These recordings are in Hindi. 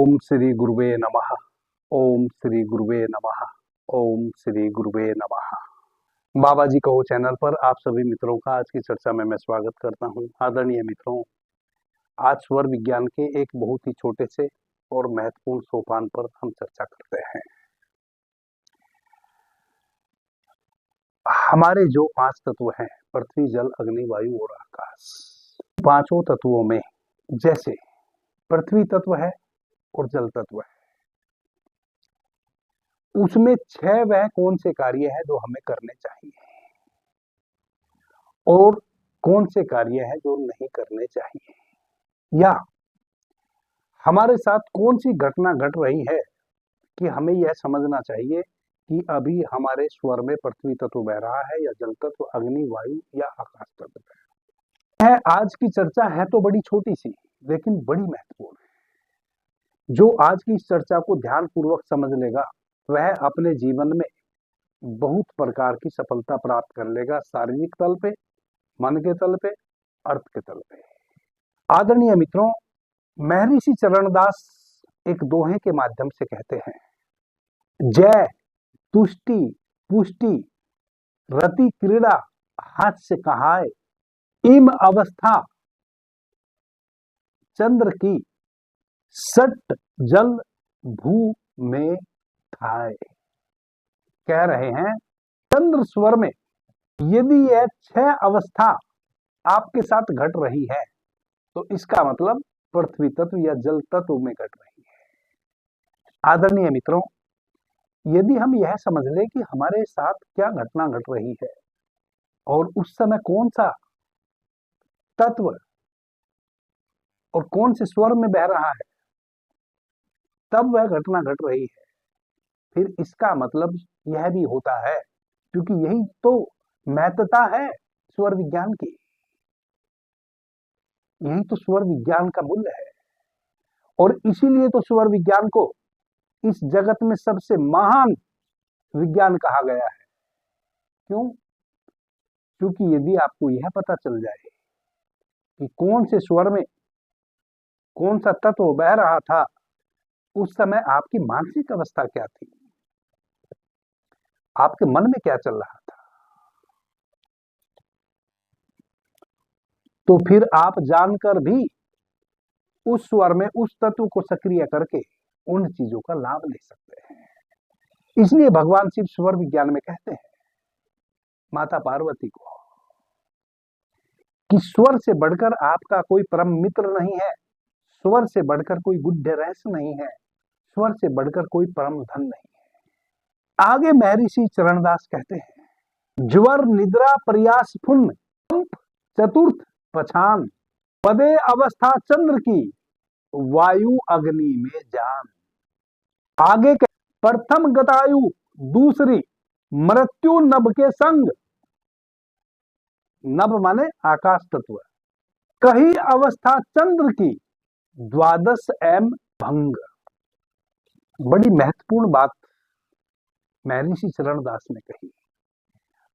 ओम श्री गुरुवे नमः। ओम श्री गुरुवे नमः। ओम श्री गुरुवे नमः। बाबा जी कहो चैनल पर आप सभी मित्रों का आज की चर्चा में मैं स्वागत करता हूं। आदरणीय मित्रों, आज स्वर विज्ञान के एक बहुत ही छोटे से और महत्वपूर्ण सोपान पर हम चर्चा करते हैं। हमारे जो 5 तत्व हैं, पृथ्वी, जल, अग्नि, वायु और आकाश, पांचों तत्वों में जैसे पृथ्वी तत्व है और जल तत्व है, उसमें 6 वह कौन से कार्य है जो हमें करने चाहिए और कौन से कार्य है जो नहीं करने चाहिए, या हमारे साथ कौन सी घटना घट रही है कि हमें यह समझना चाहिए कि अभी हमारे स्वर में पृथ्वी तत्व बह रहा है या जल तत्व, अग्नि, वायु या आकाश तत्व है। आज की चर्चा है तो बड़ी छोटी सी, लेकिन बड़ी महत्वपूर्ण है। जो आज की इस चर्चा को ध्यान पूर्वक समझ लेगा वह अपने जीवन में बहुत प्रकार की सफलता प्राप्त कर लेगा, शारीरिक तल पे, मन के तल पे, अर्थ के तल पे। आदरणीय मित्रों, महर्षि चरणदास एक दोहे के माध्यम से कहते हैं, जय तुष्टि पुष्टि रति क्रीड़ा हाथ से कहाय, इम अवस्था चंद्र की सट जल भू में थाय। कह रहे हैं, चंद्र स्वर में यदि यह 6 अवस्था आपके साथ घट रही है तो इसका मतलब पृथ्वी तत्व या जल तत्व में घट रही है। आदरणीय मित्रों, यदि हम यह समझ लें कि हमारे साथ क्या घटना घट रही है और उस समय कौन सा तत्व और कौन से स्वर में बह रहा है, तब वह घटना घट रही है, फिर इसका मतलब यह भी होता है, क्योंकि यही तो महत्ता है स्वर विज्ञान की, यही तो स्वर विज्ञान का मूल्य है। और इसीलिए तो स्वर विज्ञान को इस जगत में सबसे महान विज्ञान कहा गया है। क्यों? क्योंकि यदि आपको यह पता चल जाए कि कौन से स्वर में कौन सा तत्व बह रहा था, उस समय आपकी मानसिक अवस्था क्या थी, आपके मन में क्या चल रहा था, तो फिर आप जानकर भी उस स्वर में उस तत्व को सक्रिय करके उन चीजों का लाभ ले सकते हैं। इसलिए भगवान शिव स्वर विज्ञान में कहते हैं माता पार्वती को कि स्वर से बढ़कर आपका कोई परम मित्र नहीं है, स्वर से बढ़कर कोई गुह्य रहस्य नहीं है, स्वर से बढ़कर कोई परम धन नहीं है। आगे महर्षि चरणदास कहते हैं, ज्वर निद्रा प्रयास फुन चतुर्थ पछान, पदे अवस्था चंद्र की वायु अग्नि में जान। आगे के प्रथम गतायु, दूसरी मृत्यु नभ के संग, नभ माने आकाश तत्व, कही अवस्था चंद्र की द्वादश एम भंग। बड़ी महत्वपूर्ण बात महर्षि चरणदास ने कही।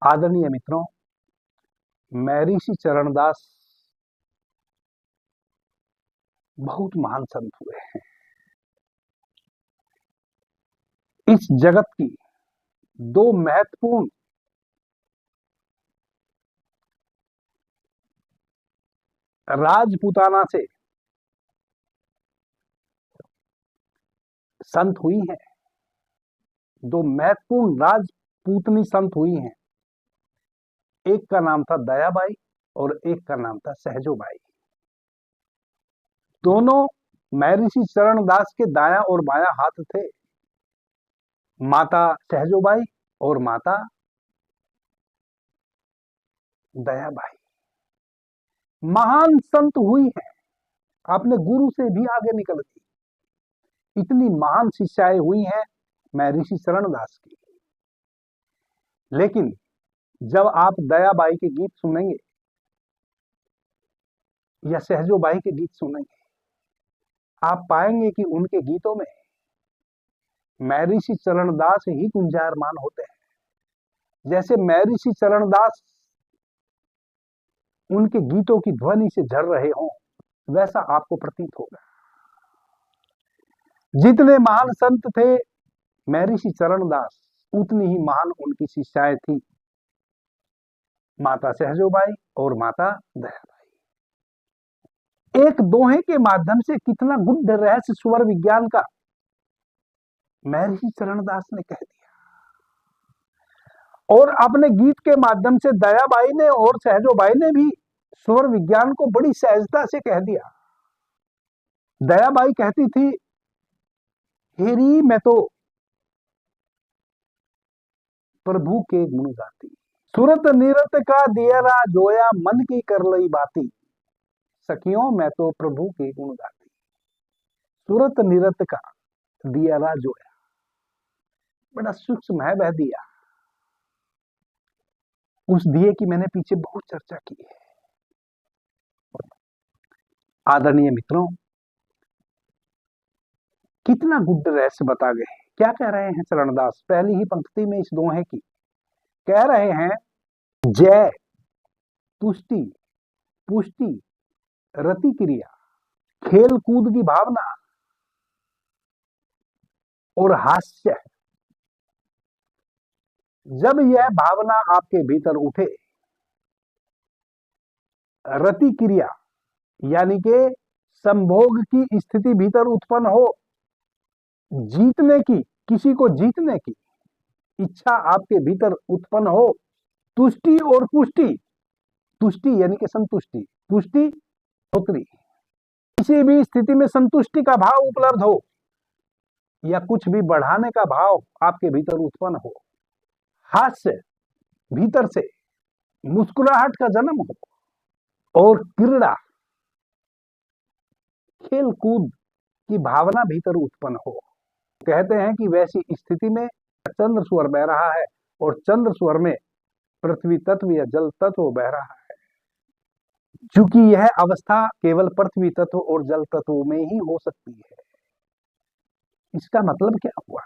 आदरणीय मित्रों, महर्षि चरणदास बहुत महान संत हुए हैं। इस जगत की 2 महत्वपूर्ण राजपूताना से संत हुई हैं, 2 महत्वपूर्ण राजपूतनी संत हुई हैं। एक का नाम था दयाबाई और एक का नाम था सहजोबाई। दोनों महर्षि चरणदास के दायां और बायां हाथ थे, माता सहजोबाई और माता दयाबाई। महान संत हुई है, आपने गुरु से भी आगे निकल गई। इतनी महान शिष्याएं हुई हैं महर्षि चरणदास की। लेकिन जब आप दयाबाई के गीत सुनेंगे या सहजोबाई के गीत सुनेंगे, आप पाएंगे कि उनके गीतों में महर्षि चरणदास ही गुंजायमान होते हैं। जैसे महर्षि चरणदास उनके गीतों की ध्वनि से झर रहे हों, वैसा आपको प्रतीत होगा। जितने महान संत थे महर्षि चरणदास, उतनी ही महान उनकी शिष्याएं थी, माता सहजोबाई और माता दयाबाई। एक दोहे के माध्यम से कितना गुप्त रहस्य स्वर विज्ञान का महर्षि चरणदास ने कह दिया, और अपने गीत के माध्यम से दयाबाई ने और सहजोबाई ने भी स्वर विज्ञान को बड़ी सहजता से कह दिया। दयाबाई कहती थी, हेरी मैं तो प्रभु के गुण गाती, सुरत निरत का दियरा जोया मन की कर लई बाती, सखियों मैं तो प्रभु के गुण गाती। सुरत निरत का दियरा जोया, बड़ा सूक्ष्म है वह दिया। उस दिए की मैंने पीछे बहुत चर्चा की है। आदरणीय मित्रों, कितना गुप्त रहस्य बता गए। क्या कह रहे हैं चरणदास पहली ही पंक्ति में इस दोहे की? कह रहे हैं, जय, तुष्टि, पुष्टि, रति क्रिया, खेल कूद की भावना और हास्य, जब यह भावना आपके भीतर उठे, रति क्रिया यानी के संभोग की स्थिति भीतर उत्पन्न हो, जीतने की, किसी को जीतने की इच्छा आपके भीतर उत्पन्न हो, तुष्टि और पुष्टि, तुष्टि यानी कि संतुष्टि, पुष्टि बढ़ोतरी, किसी भी स्थिति में संतुष्टि का भाव उपलब्ध हो या कुछ भी बढ़ाने का भाव आपके भीतर उत्पन्न हो, हास्य, भीतर से मुस्कुराहट का जन्म हो, और क्रीड़ा, खेल कूद की भावना भीतर उत्पन्न हो। कहते हैं कि वैसी स्थिति में चंद्र स्वर बह रहा है और चंद्र स्वर में पृथ्वी तत्व या जल तत्व बह रहा है। चूंकि यह अवस्था केवल पृथ्वी तत्व और जल तत्व में ही हो सकती है। इसका मतलब क्या हुआ?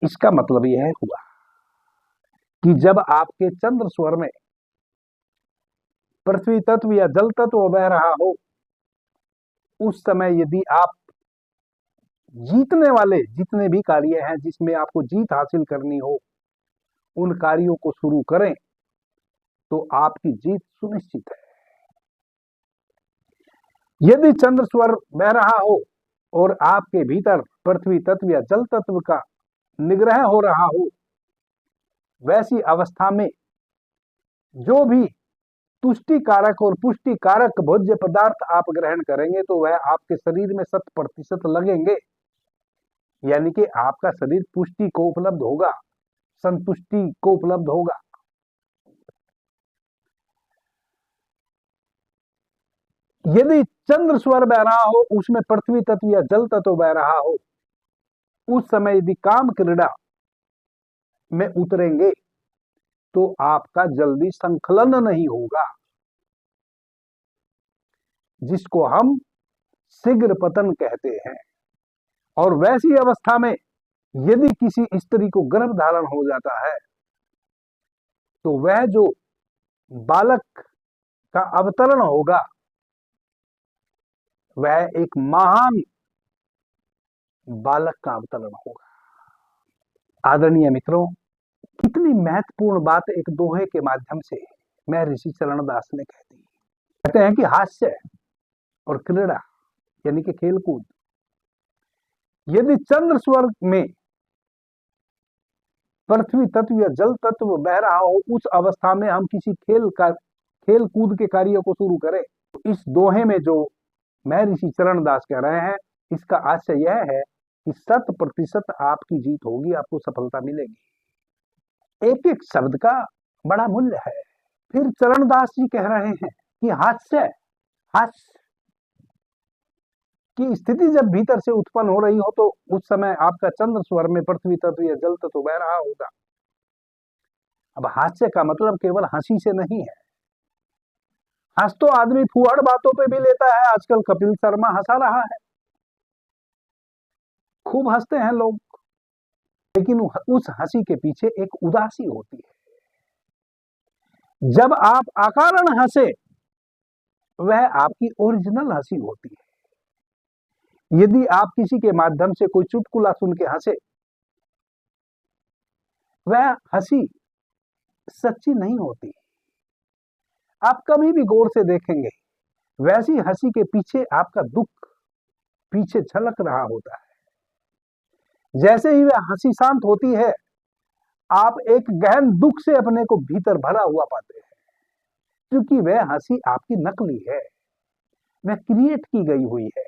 इसका मतलब यह हुआ कि जब आपके चंद्र स्वर में पृथ्वी तत्व या जल तत्व बह रहा हो, उस समय यदि आप जीतने वाले जितने भी कार्य हैं जिसमें आपको जीत हासिल करनी हो, उन कार्यों को शुरू करें तो आपकी जीत सुनिश्चित है। यदि चंद्र स्वर बह रहा हो और आपके भीतर पृथ्वी तत्व या जल तत्व का निग्रह हो रहा हो, वैसी अवस्था में जो भी तुष्टि कारक और पुष्टि कारक भोज्य पदार्थ आप ग्रहण करेंगे तो वह आपके शरीर में 100% लगेंगे, यानी कि आपका शरीर पुष्टि को उपलब्ध होगा, संतुष्टि को उपलब्ध होगा। यदि चंद्र स्वर बह रहा हो, उसमें पृथ्वी तत्व या जल तत्व बह रहा हो, उस समय यदि काम क्रीड़ा में उतरेंगे तो आपका जल्दी संकलन नहीं होगा, जिसको हम शीघ्र पतन कहते हैं। और वैसी अवस्था में यदि किसी स्त्री को गर्भ धारण हो जाता है तो वह जो बालक का अवतरण होगा वह एक महान बालक का अवतरण होगा। आदरणीय मित्रों, कितनी महत्वपूर्ण बात एक दोहे के माध्यम से महर्षि चरणदास ने कह दी। कहते हैं कि हास्य और क्रीड़ा यानी कि खेलकूद, यदि चंद्र स्वर में पृथ्वी तत्व या जल तत्व बह रहा हो, उस अवस्था में हम किसी खेल कूद के कार्य को शुरू करें, तो इस दोहे में जो महर्षि चरणदास कह रहे हैं, इसका आशय यह है कि 100% आपकी जीत होगी, आपको सफलता मिलेगी। एक एक शब्द का बड़ा मूल्य है। फिर चरणदास जी कह रहे हैं कि हास्य की स्थिति जब भीतर से उत्पन्न हो रही हो तो उस समय आपका चंद्र स्वर में पृथ्वी तत्व या जल तत्व बह रहा होगा। अब हास्य का मतलब केवल हंसी से नहीं है। हंस तो आदमी फुहड़ बातों पे भी लेता है, आजकल कपिल शर्मा हंसा रहा है, खूब हंसते हैं लोग, लेकिन उस हंसी के पीछे एक उदासी होती है। जब आप अकारण हंसे वह आपकी ओरिजिनल हंसी होती है। यदि आप किसी के माध्यम से कोई चुटकुला सुन के हंसे, वह हंसी सच्ची नहीं होती। आप कभी भी गौर से देखेंगे, वैसी हंसी के पीछे आपका दुख पीछे झलक रहा होता है। जैसे ही वह हंसी शांत होती है, आप एक गहन दुख से अपने को भीतर भरा हुआ पाते हैं, क्योंकि वह हंसी आपकी नकली है, वह क्रिएट की गई हुई है।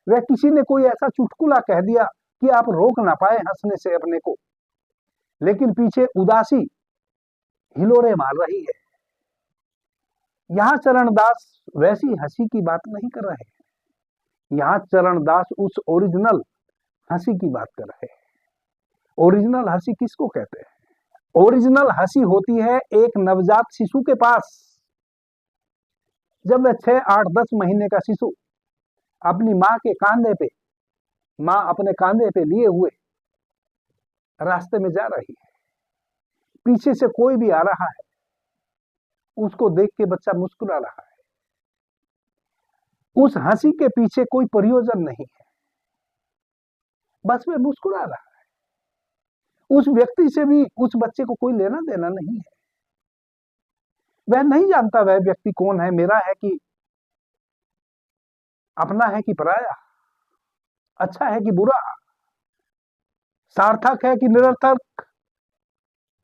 वह किसी ने कोई ऐसा चुटकुला कह दिया कि आप रोक ना पाए हंसने से अपने को, लेकिन पीछे उदासी हिलोरे मार रही है। यहां चरणदास वैसी हंसी की बात नहीं कर रहे हैं। यहां चरणदास उस ओरिजिनल हंसी की बात कर रहे हैं। ओरिजिनल हंसी किसको कहते हैं? ओरिजिनल हंसी होती है एक नवजात शिशु के पास। जब वह 6, 8, 10 महीने का शिशु अपनी माँ के कांधे पे, माँ अपने कांधे पे लिए हुए रास्ते में जा रही है, पीछे से कोई भी आ रहा है, उसको देख के बच्चा मुस्कुरा रहा है। उस हंसी के पीछे कोई प्रयोजन नहीं है, बस वह मुस्कुरा रहा है। उस व्यक्ति से भी उस बच्चे को कोई लेना देना नहीं है। वह नहीं जानता वह व्यक्ति कौन है, मेरा है कि अपना है कि पराया, अच्छा है कि बुरा, सार्थक है कि निरर्थक,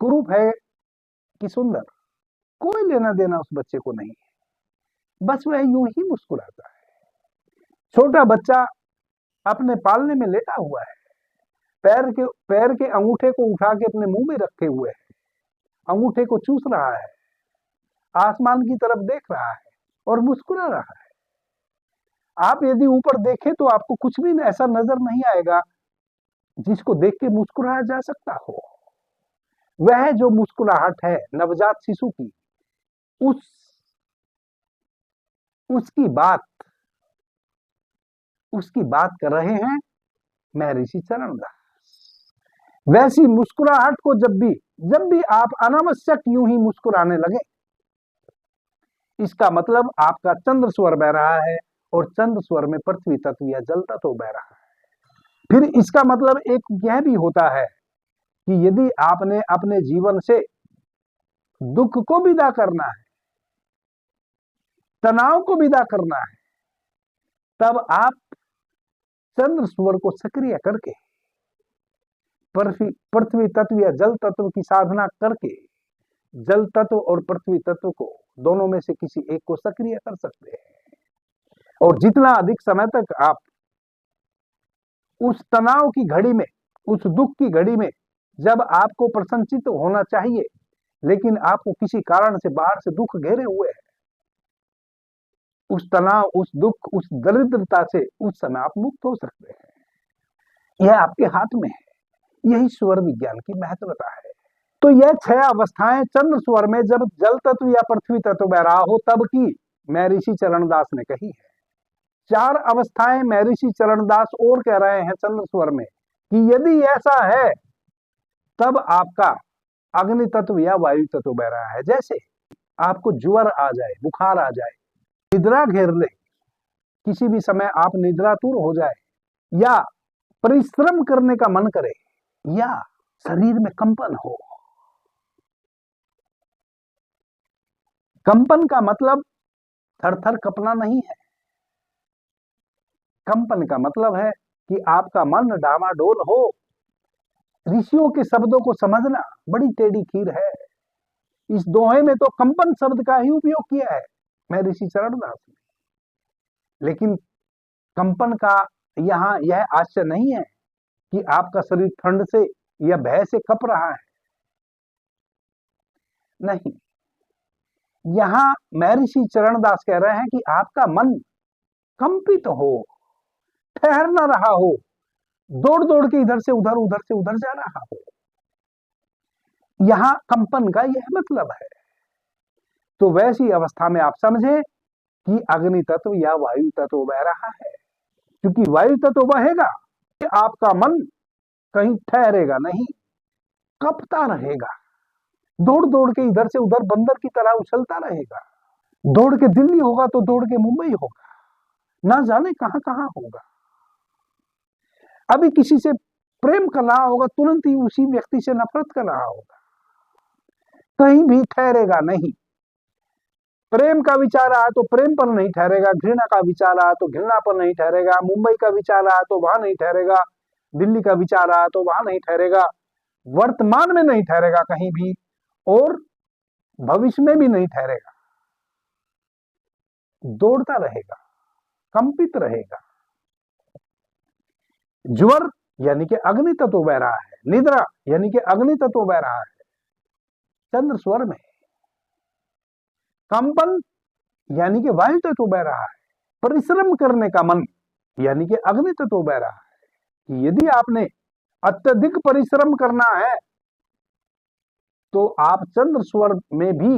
कुरूप है कि सुंदर, कोई लेना देना उस बच्चे को नहीं है। बस वह यूं ही मुस्कुराता है। छोटा बच्चा अपने पालने में लेटा हुआ है, पैर के अंगूठे को उठा के अपने मुंह में रखे हुए है, अंगूठे को चूस रहा है, आसमान की तरफ देख रहा है और मुस्कुरा रहा है। आप यदि ऊपर देखें तो आपको कुछ भी ऐसा नजर नहीं आएगा जिसको देख के मुस्कुराया जा सकता हो। वह जो मुस्कुराहट है नवजात शिशु की, उसकी बात कर रहे हैं महर्षि चरणदास। वैसी मुस्कुराहट को जब भी आप अनावश्यक यूं ही मुस्कुराने लगे, इसका मतलब आपका चंद्र स्वर बह रहा है और चंद्र स्वर में पृथ्वी तत्व या जल तत्व बह रहा है। फिर इसका मतलब एक यह भी होता है कि यदि आपने अपने जीवन से दुख को विदा करना है, तनाव को विदा करना है, तब आप चंद्र स्वर को सक्रिय करके पृथ्वी तत्व या जल तत्व की साधना करके जल तत्व और पृथ्वी तत्व को, दोनों में से किसी एक को सक्रिय कर सकते हैं। और जितना अधिक समय तक आप उस तनाव की घड़ी में, उस दुख की घड़ी में, जब आपको प्रसन्नचित्त होना चाहिए लेकिन आपको किसी कारण से बाहर से दुख घेरे हुए है, उस तनाव, उस दुख, उस दरिद्रता से उस समय आप मुक्त हो सकते हैं। यह आपके हाथ में है। यही स्वर विज्ञान की महत्वता है। तो यह 6 अवस्थाएं चंद्र स्वर में जब जल तत्व या पृथ्वी तत्व बह रहा हो तब की महर्षि चरणदास ने कही है। 4 अवस्थाएं महर्षि चरणदास और कह रहे हैं चंद्र स्वर में कि यदि ऐसा है तब आपका अग्नि तत्व या वायु तत्व बह रहा है। जैसे आपको ज्वर आ जाए, बुखार आ जाए, निद्रा घेर ले, किसी भी समय आप निद्रातुर हो जाए, या परिश्रम करने का मन करे, या शरीर में कंपन हो। कंपन का मतलब थर-थर कपना नहीं है। कंपन का मतलब है कि आपका मन डामाडोल हो। ऋषियों के शब्दों को समझना बड़ी टेढ़ी खीर है। इस दोहे में तो कंपन शब्द का ही उपयोग किया है महर्षि चरणदास ने। लेकिन कंपन का यहां यह आश्चर्य नहीं है कि आपका शरीर ठंड से या भय से कप रहा है। नहीं, यहां महर्षि चरणदास कह रहे हैं कि आपका मन कंपित हो, ठहर न रहा हो, दौड़ दौड़ के इधर से उधर जा रहा हो। यहां कंपन का यह मतलब है। तो वैसी अवस्था में आप समझे कि अग्नि तत्व या वायु तत्व बह रहा है। क्योंकि वायु तत्व बहेगा, आपका मन कहीं ठहरेगा नहीं, कपता रहेगा, दौड़ दौड़ के इधर से उधर बंदर की तरह उछलता रहेगा। दौड़ के दिल्ली होगा तो दौड़ के मुंबई होगा, ना जाने कहां कहां होगा। अभी किसी से प्रेम कर रहा होगा, तुरंत ही उसी व्यक्ति से नफरत कर रहा होगा, कहीं भी ठहरेगा नहीं। प्रेम का विचार आया तो प्रेम पर नहीं ठहरेगा, घृणा का विचार आया तो घृणा पर नहीं ठहरेगा, मुंबई का विचार आया तो वहां नहीं ठहरेगा, दिल्ली का विचार आया तो वहां नहीं ठहरेगा, वर्तमान में नहीं ठहरेगा कहीं भी, और भविष्य में भी नहीं ठहरेगा। दौड़ता रहेगा, कंपित रहेगा। ज्वर यानी कि अग्नि तत्व बह रहा है, निद्रा यानी कि अग्नि तत्व बह रहा है चंद्र स्वर में, कंपन यानी कि वायु तत्व बह रहा है, परिश्रम करने का मन यानी कि अग्नि तत्व बह रहा है। यदि आपने अत्यधिक परिश्रम करना है तो आप चंद्र स्वर में भी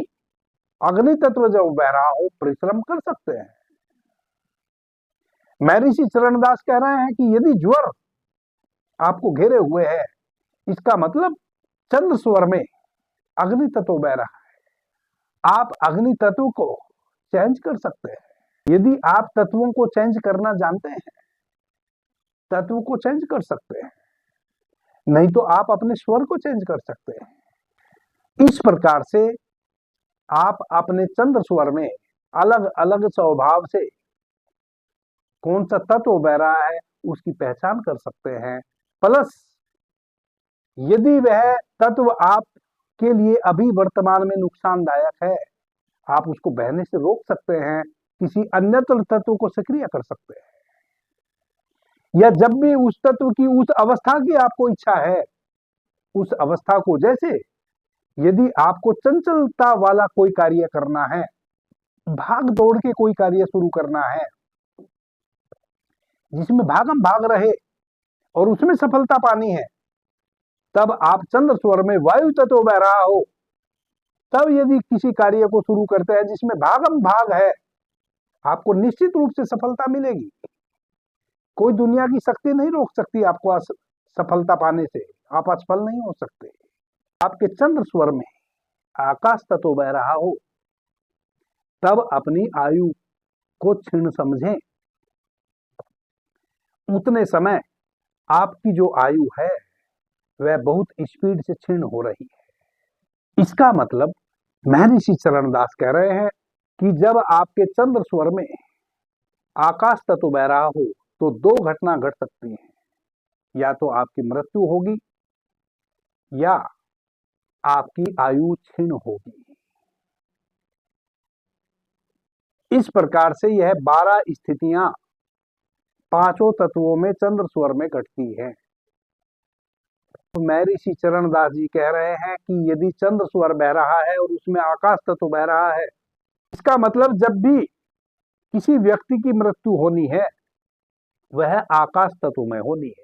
अग्नि तत्व जब बह रहा हो परिश्रम कर सकते हैं। महर्षि चरणदास कह रहे हैं कि यदि ज्वर आपको घेरे हुए है, इसका मतलब चंद्र स्वर में अग्नि तत्व बह रहा है। आप अग्नि तत्व को चेंज कर सकते हैं। यदि आप तत्वों को चेंज करना जानते हैं, तत्व को चेंज कर सकते हैं, नहीं तो आप अपने स्वर को चेंज कर सकते हैं। इस प्रकार से आप अपने चंद्र स्वर में अलग अलग स्वभाव से कौन सा तत्व बह रहा है उसकी पहचान कर सकते हैं। प्लस यदि वह तत्व आपके लिए अभी वर्तमान में नुकसानदायक है, आप उसको बहने से रोक सकते हैं, किसी अन्य तत्व को सक्रिय कर सकते हैं। या जब भी उस तत्व की उस अवस्था की आपको इच्छा है, उस अवस्था को, जैसे यदि आपको चंचलता वाला कोई कार्य करना है, भाग दौड़ के कोई कार्य शुरू करना है जिसमें भागम भाग रहे और उसमें सफलता पानी है, तब आप चंद्र स्वर में वायु तत्व बह रहा हो, तब यदि किसी कार्य को शुरू करते हैं जिसमें भागम भाग है, आपको निश्चित रूप से सफलता मिलेगी। कोई दुनिया की शक्ति नहीं रोक सकती आपको सफलता पाने से, आप असफल नहीं हो सकते। आपके चंद्र स्वर में आकाश तत्व बह रहा हो, तब अपनी आयु को क्षीण समझें। उतने समय आपकी जो आयु है वह बहुत स्पीड से क्षीण हो रही है। इसका मतलब महर्षि चरणदास कह रहे हैं कि जब आपके चंद्र स्वर में आकाश तत्व बह रहा हो तो दो घटना घट सकती हैं, या तो आपकी मृत्यु होगी या आपकी आयु क्षीण होगी। इस प्रकार से यह 12 स्थितियां पांचों तत्वों में चंद्र स्वर में घटती हैं। तो महर्षि चरणदास जी कह रहे हैं कि यदि चंद्र स्वर बह रहा है और उसमें आकाश तत्व बह रहा है, इसका मतलब जब भी किसी व्यक्ति की मृत्यु होनी है वह आकाश तत्व में होनी है।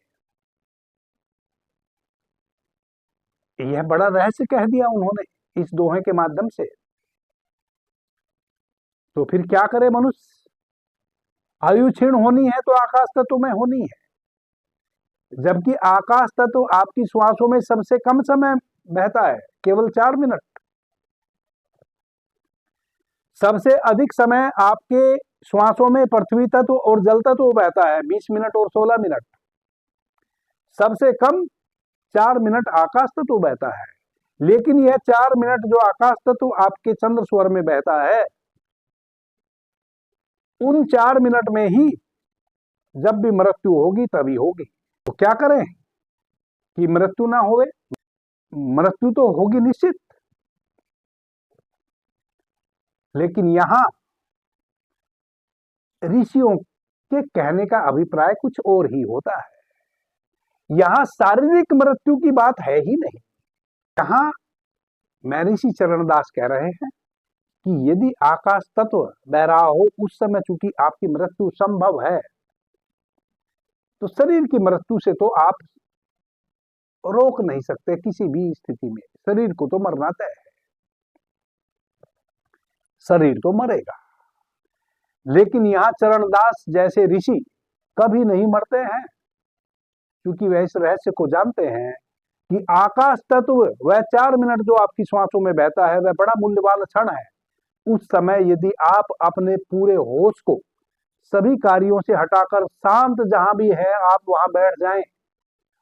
यह बड़ा रहस्य कह दिया उन्होंने इस दोहे के माध्यम से। तो फिर क्या करे मनुष्य? आयु क्षीण होनी है तो आकाश तत्व में होनी है, जबकि आकाश तत्व आपकी श्वासों में सबसे कम समय बहता है, केवल 4 मिनट। सबसे अधिक समय आपके श्वासों में पृथ्वी तत्व और जल तत्व बहता है, 20 मिनट और 16 मिनट। सबसे कम 4 मिनट आकाश तत्व बहता है। लेकिन यह 4 मिनट जो आकाश तत्व आपके चंद्र स्वर में बहता है, उन 4 मिनट में ही जब भी मृत्यु होगी तभी होगी। तो क्या करें कि मृत्यु ना होवे? मृत्यु तो होगी निश्चित, लेकिन यहां ऋषियों के कहने का अभिप्राय कुछ और ही होता है। यहां शारीरिक मृत्यु की बात है ही नहीं। यहां महर्षि चरणदास कह रहे हैं कि यदि आकाश तत्व बह रहा हो उस समय चूंकि आपकी मृत्यु संभव है, तो शरीर की मृत्यु से तो आप रोक नहीं सकते किसी भी स्थिति में। शरीर को तो मरना तय है, शरीर तो मरेगा। लेकिन यहां चरणदास जैसे ऋषि कभी नहीं मरते हैं, क्योंकि वह इस रहस्य को जानते हैं कि आकाश तत्व वह 4 मिनट जो आपकी श्वासों में बहता है वह बड़ा मूल्यवान क्षण है। उस समय यदि आप अपने पूरे होश को सभी कार्यों से हटाकर शांत जहां भी है आप वहां बैठ जाएं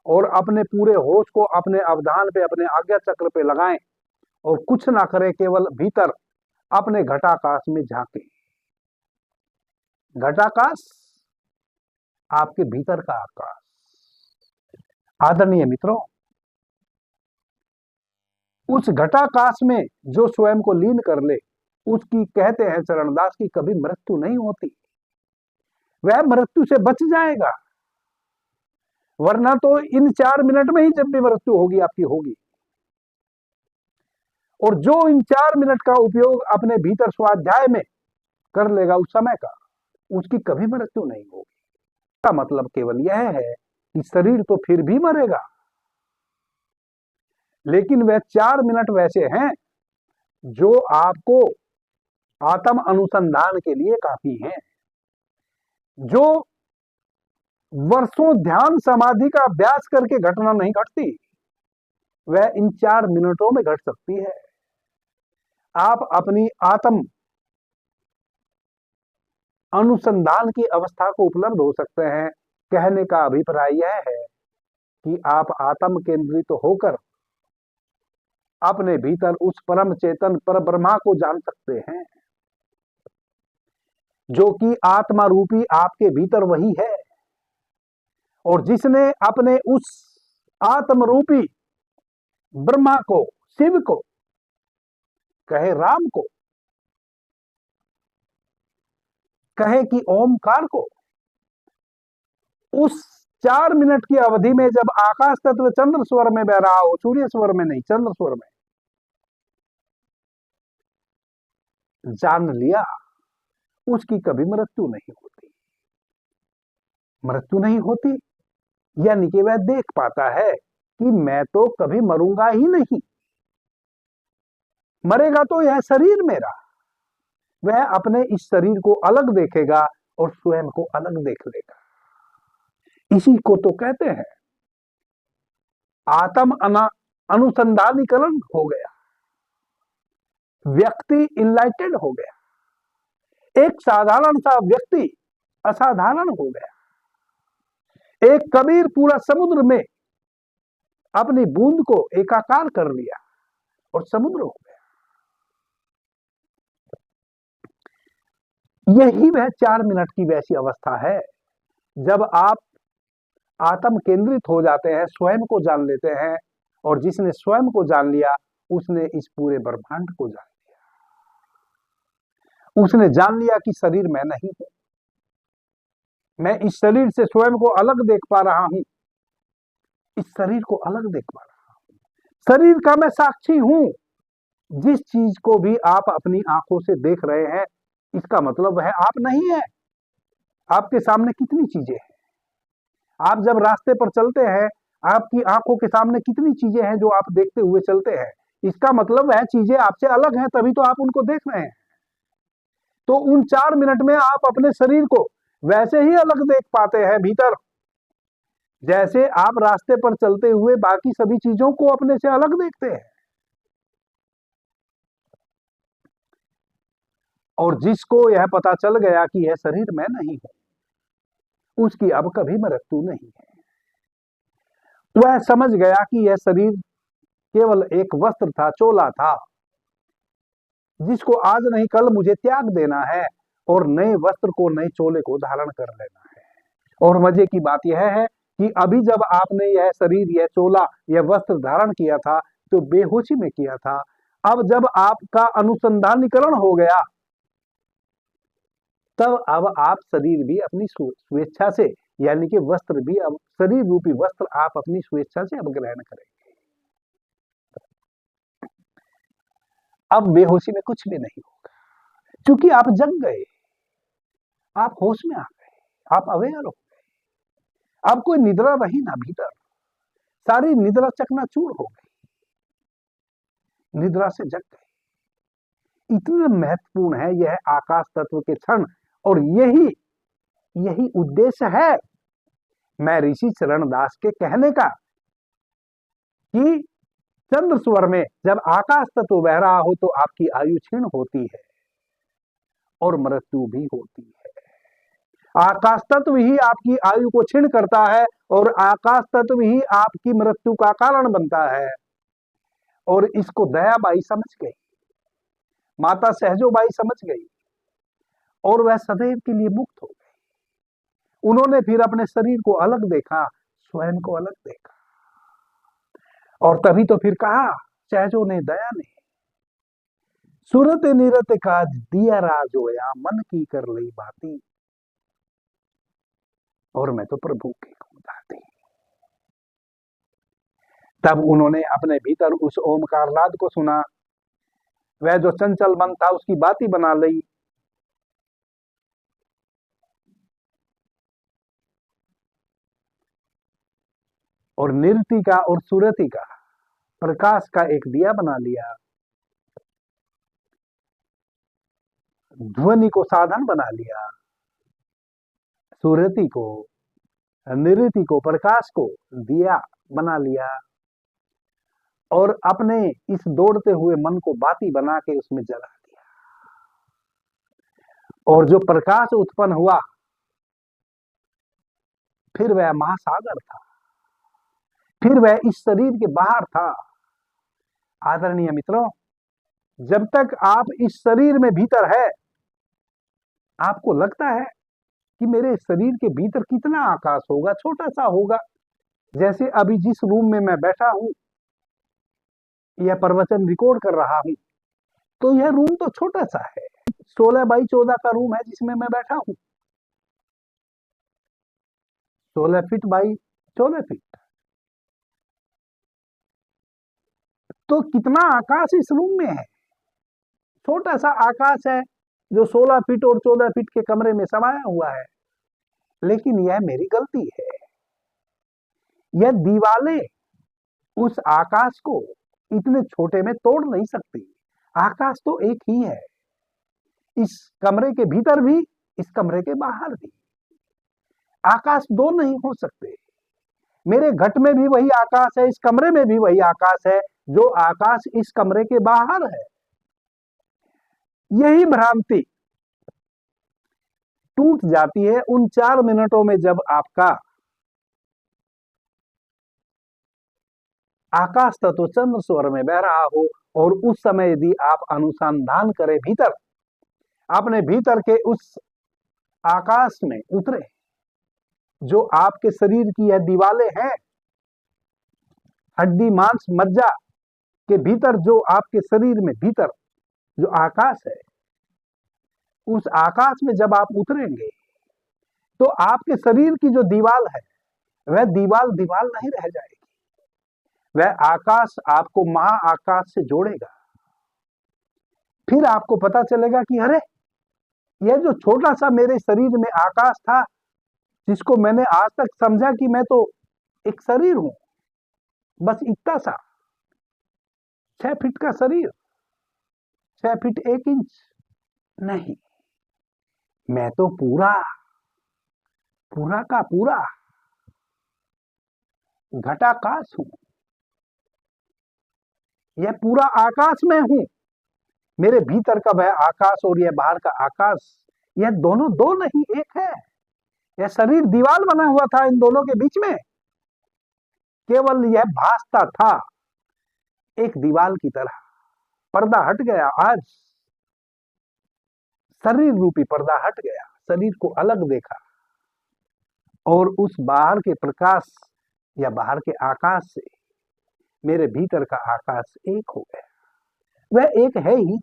और अपने पूरे होश को अपने अवधान पे, अपने आज्ञा चक्र पे लगाएं और कुछ ना करें, केवल भीतर अपने घटाकाश में झांके। घटाकाश आपके भीतर का आकाश। आदरणीय मित्रों, उस घटाकाश में जो स्वयं को लीन कर ले, उसकी, कहते हैं चरणदास की, कभी मृत्यु नहीं होती। वह मृत्यु से बच जाएगा, वरना तो इन 4 मिनट में ही जब भी मृत्यु होगी आपकी होगी। और जो इन 4 मिनट का उपयोग अपने भीतर स्वाध्याय में कर लेगा उस समय का, उसकी कभी मृत्यु नहीं होगी। इसका मतलब केवल यह है कि शरीर तो फिर भी मरेगा, लेकिन वह 4 मिनट वैसे हैं जो आपको आत्म अनुसंधान के लिए काफी हैं, जो वर्षों ध्यान समाधि का अभ्यास करके घटना नहीं घटती, वह इन 4 मिनटों में घट सकती है। आप अपनी आत्म अनुसंधान की अवस्था को उपलब्ध हो सकते हैं। कहने का अभिप्राय यह है कि आप आत्म केंद्रित होकर अपने भीतर उस परम चेतन पर ब्रह्मा को जान सकते हैं, जो कि आत्मा रूपी आपके भीतर वही है, और जिसने अपने उस आत्म रूपी ब्रह्मा को, शिव को, कहे राम को, कहे कि ओमकार को, उस 4 मिनट की अवधि में जब आकाश तत्व चंद्र स्वर में बह रहा हो, सूर्य स्वर में नहीं, चंद्र स्वर में जान लिया, उसकी कभी मृत्यु नहीं होती। मृत्यु नहीं होती यानी कि वह देख पाता है कि मैं तो कभी मरूंगा ही नहीं, मरेगा तो यह शरीर मेरा। वह अपने इस शरीर को अलग देखेगा और स्वयं को अलग देख लेगा। इसी को तो कहते हैं आत्म अनुसंधानीकरण हो गया, व्यक्ति इनलाइटेड हो गया, एक साधारण सा व्यक्ति असाधारण हो गया, एक कबीर पूरा समुद्र में अपनी बूंद को एकाकार कर लिया और समुद्र हो गया। यही वह 4 मिनट की वैसी अवस्था है जब आप आत्म केंद्रित हो जाते हैं, स्वयं को जान लेते हैं, और जिसने स्वयं को जान लिया उसने इस पूरे ब्रह्मांड को जान लिया। उसने जान लिया कि शरीर मैं नहीं हूं, मैं इस शरीर से स्वयं को अलग देख पा रहा हूं, इस शरीर को अलग देख पा रहा हूं, शरीर का मैं साक्षी हूं। जिस चीज को भी आप अपनी आंखों से देख रहे हैं, इसका मतलब वह आप नहीं है। आपके सामने कितनी चीजें हैं, आप जब रास्ते पर चलते हैं, आपकी आंखों के सामने कितनी चीजें हैं जो आप देखते हुए चलते हैं, इसका मतलब वह चीजें आपसे अलग हैं, तभी तो आप उनको देख रहे हैं। तो उन 4 मिनट में आप अपने शरीर को वैसे ही अलग देख पाते हैं भीतर, जैसे आप रास्ते पर चलते हुए बाकी सभी चीजों को अपने से अलग देखते हैं। और जिसको यह पता चल गया कि यह शरीर मैं नहीं हूं, उसकी अब कभी मृत्यु नहीं है। वह समझ गया कि यह शरीर केवल एक वस्त्र था, चोला था, जिसको आज नहीं कल मुझे त्याग देना है और नए वस्त्र को, नए चोले को धारण कर लेना है। और मजे की बात यह है कि अभी जब आपने यह शरीर, यह चोला, यह वस्त्र धारण किया था तो बेहोशी में किया था। अब जब आपका अनुसंधानीकरण हो गया, तब अब आप शरीर भी अपनी स्वेच्छा से, यानी कि वस्त्र भी, अब शरीर रूपी वस्त्र आप अपनी स्वेच्छा से अब ग्रहण करेंगे। अब बेहोशी में कुछ भी नहीं होगा, क्योंकि आप जग गए, आप होश में आ गए, आप अवेयर हो गए। अब कोई निद्रा रही ना भीतर, सारी निद्रा चकनाचूर हो गई, निद्रा से जग गए। इतना महत्वपूर्ण है यह आकाश तत्व के क्षण, और यही उद्देश्य है मैं ऋषि चरणदास के कहने का, कि चंद्र स्वर में जब आकाश तत्व बह रहा हो तो आपकी आयु क्षीण होती है और मृत्यु भी होती है। आकाश तत्व ही आपकी आयु को क्षीण करता है और आकाश तत्व ही आपकी मृत्यु का कारण बनता है। और इसको दयाबाई समझ गई, माता सहजोबाई समझ गई और वह सदैव के लिए मुक्त हो गई। उन्होंने फिर अपने शरीर को अलग देखा, स्वयं को अलग देखा और तभी तो फिर कहा सहजो ने दया ने, सूरत निरत काज दिया राजोया, मन की कर ली बाती, और मैं तो प्रभु की दाती। तब उन्होंने अपने भीतर उस ओमकार नाद को सुना, वह जो चंचल मन था उसकी बाती बना ली। और निरति का और सुरति का प्रकाश का एक दिया बना लिया, ध्वनि को साधन बना लिया, सुरति को निरति को प्रकाश को दिया बना लिया और अपने इस दौड़ते हुए मन को बाती बना के उसमें जला दिया। और जो प्रकाश उत्पन्न हुआ फिर वह महासागर था, फिर वह इस शरीर के बाहर था। आदरणीय मित्रों, जब तक आप इस शरीर में भीतर है, आपको लगता है कि मेरे शरीर के भीतर कितना आकाश होगा, छोटा सा होगा। जैसे अभी जिस रूम में मैं बैठा हूं, यह प्रवचन रिकॉर्ड कर रहा हूं, तो यह रूम तो छोटा सा है, 16x14 का रूम है जिसमें मैं बैठा हूं, 16 फीट बाई 14 फीट। तो कितना आकाश इस रूम में है, छोटा सा आकाश है जो 16 फीट और 14 फीट के कमरे में समाया हुआ है। लेकिन यह मेरी गलती है, यह दीवारें उस आकाश को इतने छोटे में तोड़ नहीं सकती। आकाश तो एक ही है, इस कमरे के भीतर भी, इस कमरे के बाहर भी। आकाश दो नहीं हो सकते। मेरे घट में भी वही आकाश है, इस कमरे में भी वही आकाश है जो आकाश इस कमरे के बाहर है। यही भ्रांति टूट जाती है उन 4 मिनटों में जब आपका आकाश तत्व चंद्र स्वर में बह रहा हो और उस समय यदि आप अनुसंधान करें भीतर, अपने भीतर के उस आकाश में उतरे जो आपके शरीर की यह दीवारें हैं, हड्डी मांस मज्जा के भीतर जो आपके शरीर में भीतर जो आकाश है, उस आकाश में जब आप उतरेंगे तो आपके शरीर की जो दीवार है वह दीवार नहीं रह जाएगी। वह आकाश आपको महाआकाश से जोड़ेगा। फिर आपको पता चलेगा कि अरे, यह जो छोटा सा मेरे शरीर में आकाश था, जिसको मैंने आज तक समझा कि मैं तो एक शरीर हूं, बस इतना सा 6 फीट का शरीर, 6 फीट 1 इंच नहीं, मैं तो पूरा का पूरा घटाकाश हूं। यह पूरा आकाश में हूं। मेरे भीतर का वह आकाश और यह बाहर का आकाश, यह दोनों दो नहीं एक है। यह शरीर दीवार बना हुआ था इन दोनों के बीच में, केवल यह भासता था एक दीवार की तरह। पर्दा हट गया, आज शरीर रूपी पर्दा हट गया, शरीर को अलग देखा और उस बाहर के प्रकाश या बाहर के आकाश से मेरे भीतर का आकाश एक हो गया। वह एक है ही।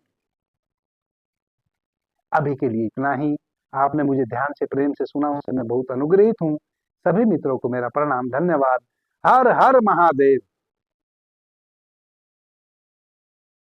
अभी के लिए इतना ही। आपने मुझे ध्यान से प्रेम से सुना, उससे मैं बहुत अनुग्रहित हूं। सभी मित्रों को मेरा प्रणाम, धन्यवाद। हर हर महादेव।